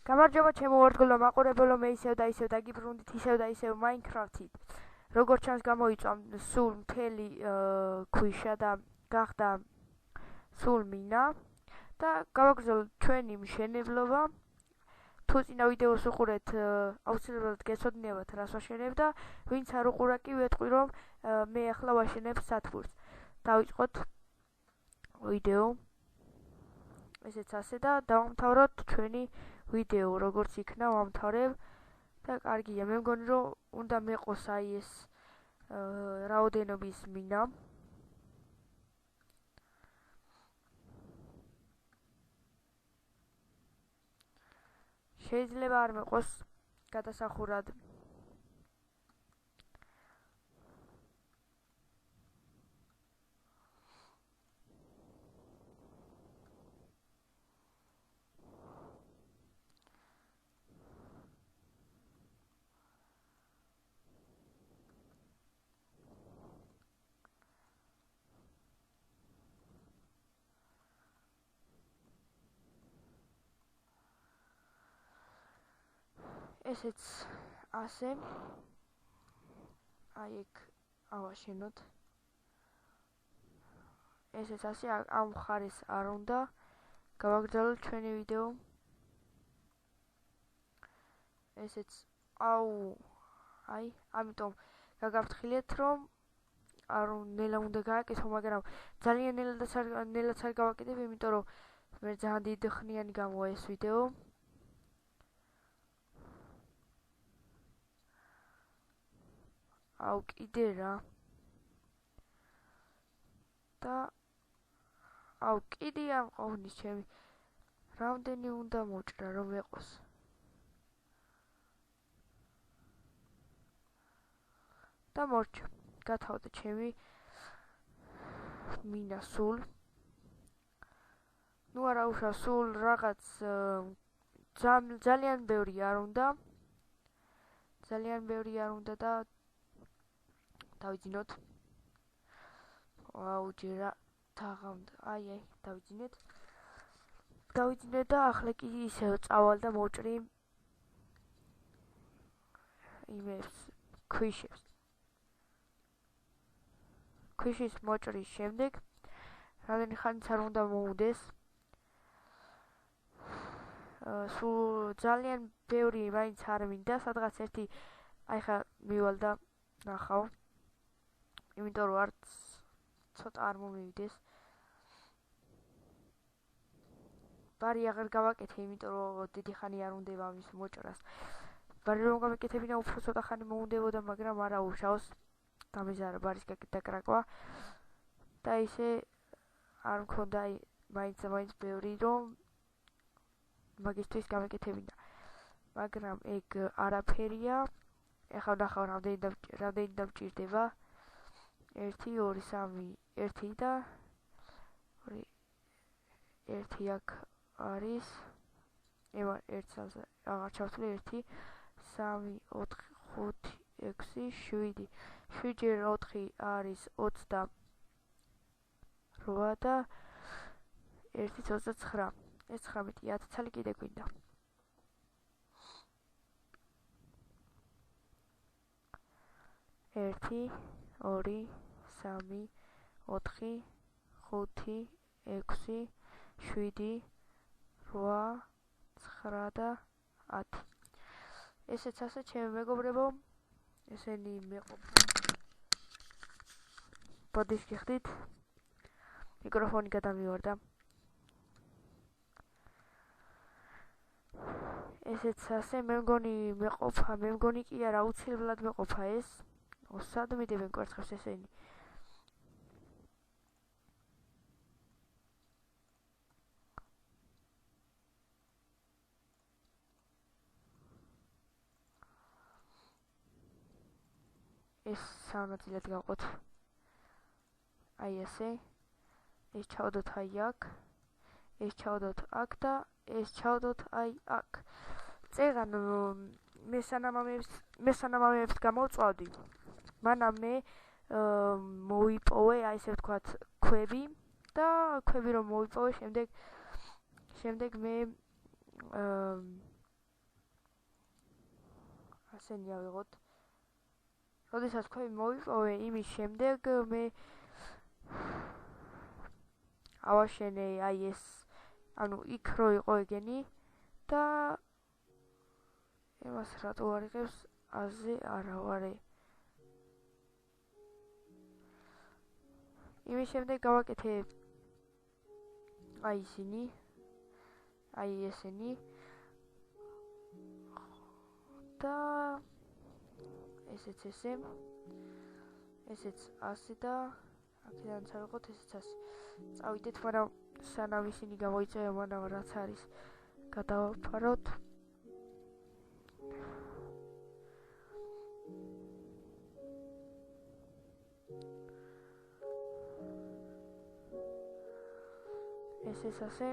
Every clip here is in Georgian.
გამარჯობა ჩემო უერთგულო მაყურებელო, მე ისევ და ისევ დაგიბრუნდით ისევ და ისევ Minecraft-ით. როგორც ჩანს გამოიწვა სულ მთელი ქვიშა და გახდა სულ მინა და გავაგრძელოთ ჩვენი მშენებლობა. თუ წინა ვიდეოს უყურეთ, აუცილებლად გეცოდნიათ რას ვაშენებ და ვინც არ უყურა კი ვეთყვი რომ მე ახლა ვაშენებ სათბურს. დავიწყოთ ვიდეო. ესეც ასე და დავამთავროთ ჩვენი ვიდეო, როგორც იქნა ვამთავრებ და კარგია, მე მგონი რომ უნდა მეყოს აი ეს რაოდენობის მინა. შეიძლება არ მეყოს გადასახურად. ესეც ასე აი ეგ ავაშენოთ. ესეც ასე ამ მხარეს არ უნდა გავაგრძელოთ ჩვენი ვიდეო. ესეც აი ამიტომ გაგაფრთხილეთ რომ არ ნელა უნდა გააკეთო, მაგრამ ძალიან ნელაც არ გავაკეთებ, იმიტომ რომ მე ძალიან დიდი ხნიანი გამოვა ეს ვიდეო. აუ კიდე რა და აუ კიდე ამ ყოვნის ჩემი რამდენი უნდა მოჭრა რომ ეყოს და მორჩა გათავდა ჩემი მინა სულ. ნუ არა უშავ სულ რაღაც ძალიან ბევრი არ უნდა და დავიძინოთ. აუ ჯერა თაღამდ აი დავიძინეთ და ახლა კი ისევ წავალ და მოჭრი იმებს ქვიშის მოჭრის შემდეგ რამდენი ხანიც არ უნდა მოუდეს. სულ ძალიან ბევრი მაინც არ მინდა, სადღაც ერთი აი ხა მივალ და ნახავ, იმიტომ რომ არც ცოტა არ მომივიდეს. ბარი აღარ გავაკეთე, იმიტომ რომ დიდი ხანი არ უნდება ამის მოჭრას. ბარი რომ გავაკეთებინა უფრო ცოტა ხანი მოუნდებოდა, მაგრამ არა უშავს დამეზარა ბარის დაკრაკვა და ისე არ მქონდა მაინც ბევრი რომ მაგისთვის გავაკეთებინა, მაგრამ ეგ არაფერია. ეხლა ვნახავ რამდენი დამჭირდება. 1 2 3 1 და 1 აქ არის. ევა 1 აღარ ჩავთვლი. 1 3 4 5 6 7 7 4 არის 28 და 1 29. ეს 19 10 ცალი კიდე გვინდა. ერთი 2 3 4 5 6 7 8 9 და 10. ესეც ასე ჩემი მეგობრებო, ესენი მეყოფა. ბოდიშ გიხდით, მიკროფონი გადამივარდა. ესეც ასე მე მგონი კი არა, აუცილებლად მეყოფა ეს. სად მიდევენ კვერცხებს ესენი? ეს სამნაწილად გავყოთ. აი ესე. ეს ჩავდოთ აი აქ. ეს ჩავდოთ აქ და ეს ჩავდოთ აი აქ. წეღან მე სანამ გამოვწვავდი. მანამ მე მოვიპოვე აი ესე ვთქვათ ქვები და ქვები რომ მოვიპოვე, შემდეგ მე ასენი ავიღოთ. როდესაც ქვევი მოვიპოვე, იმის შემდეგ მე ავაშენე აი ეს, ანუ იქ რო იყო ეგენი და იმას რატო არ იღებს აზე არა ვარე. იმის შემდეგ გავაკეთე აი ისინი, აი ესენი და ესეც ესე, ესეც ასე და აქედან წავიღოთ ესეც ასე. წავიდეთ, მაგრამ სანამ ისინი გამოიწევენ, მანამ რაც არის გადავაფაროთ. ეს ასე.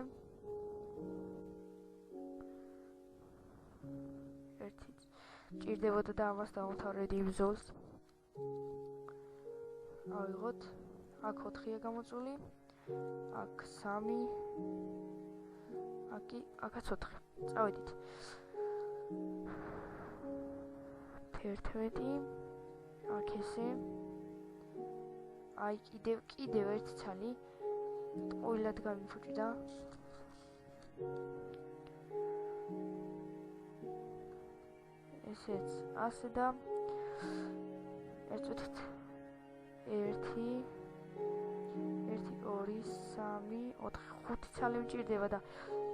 ერთი ჭირდებოდა და ამას დავამთავრებდი იმ ზოლს. ავიღოთ, აქ 4-ია გამოწული, აქ 3, აქაც 4. წავედით. 11, აქ ესე. აი კიდევ ერთი ცალი. ყოილად გამიფუჭდა. ესეც ასე და ერთვეთით 1 2 3 4 5 ცალი მჭირდება და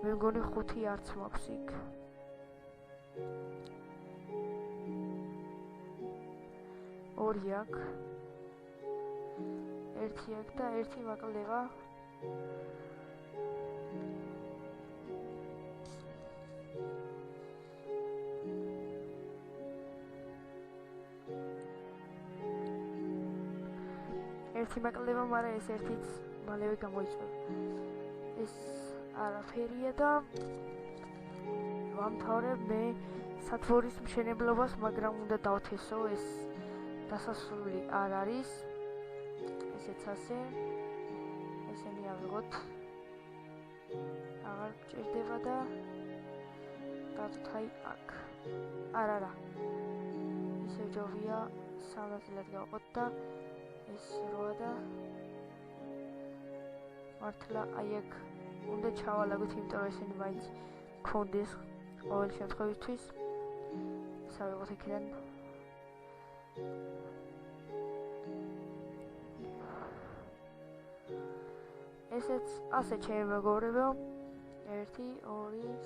მე მგონი 5 არც მაქვს იქ. ორი აქ, 1 აქ და 1 მაკლდება. ერთი მაკლდება, მაგრამ ეს ერთიც მალევე გამოიწვევ. ეს არაფერია და ვამთავრებ მე სათბურის მშენებლობას, მაგრამ უნდა დავთესო, ეს დასასრული არ არის. ესეც ასე. ესენი ავიღოთ. აღარ მჭირდება და დავთ აი აქ. არა. ისევ ჯობია 3 ნაწილად გავყოთ და ეს 8 და მართლა აი აქ უნდა ჩავალაგოთ, იმიტომ რომ ესენი მაინც გქონდეს ყოველ შემთხვევისთვის. ავიღოთ იქიდან. ესეც ასე ჩემი მეგობრებო. 1 2 3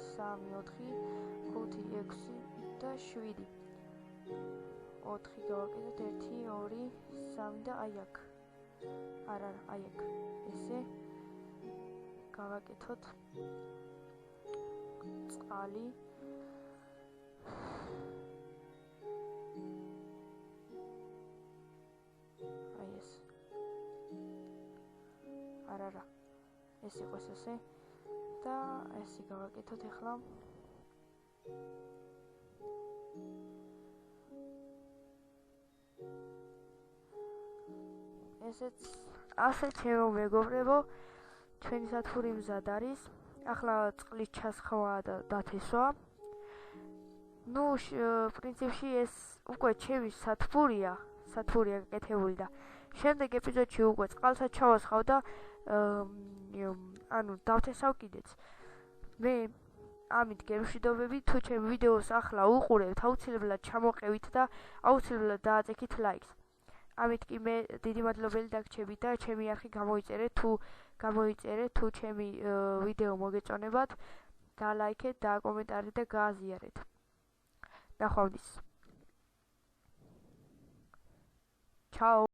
4 5 6 და 7. 4 გავაკეთოთ, 1 2 3 და აი აქ. არა, აი აქ. ესე გავაკეთოთ წყალი. აი ეს. არა. ეს იყოს ესე და ესე გავაკეთოთ ახლა. ესეც ასე ჩემო მეგობრებო, ჩვენი სათბური მზად არის. ახლა წყლის ჩასხმა და დათესვა. პრინციპში ეს უკვე ჩემი სათბურია გაკეთებული და შემდეგ ეპიზოდში უკვე წყალსაც ჩავასხავ და დავთესავ კიდეც. მე ამით გემშვიდობები, თუ ჩემ ვიდეოს ახლა უყურებთ, აუცილებლად ჩამოყევით და აუცილებლად დააწექით ლაიქს. ამით კი მე დიდი მადლობელი დაგრჩებით და ჩემი არხი გამოიწერეთ, თუ ჩემი ვიდეო მოგეწონებათ, დალაიქეთ, დააკომენტარეთ და გააზიარეთ. ნახვამდის. Ciao.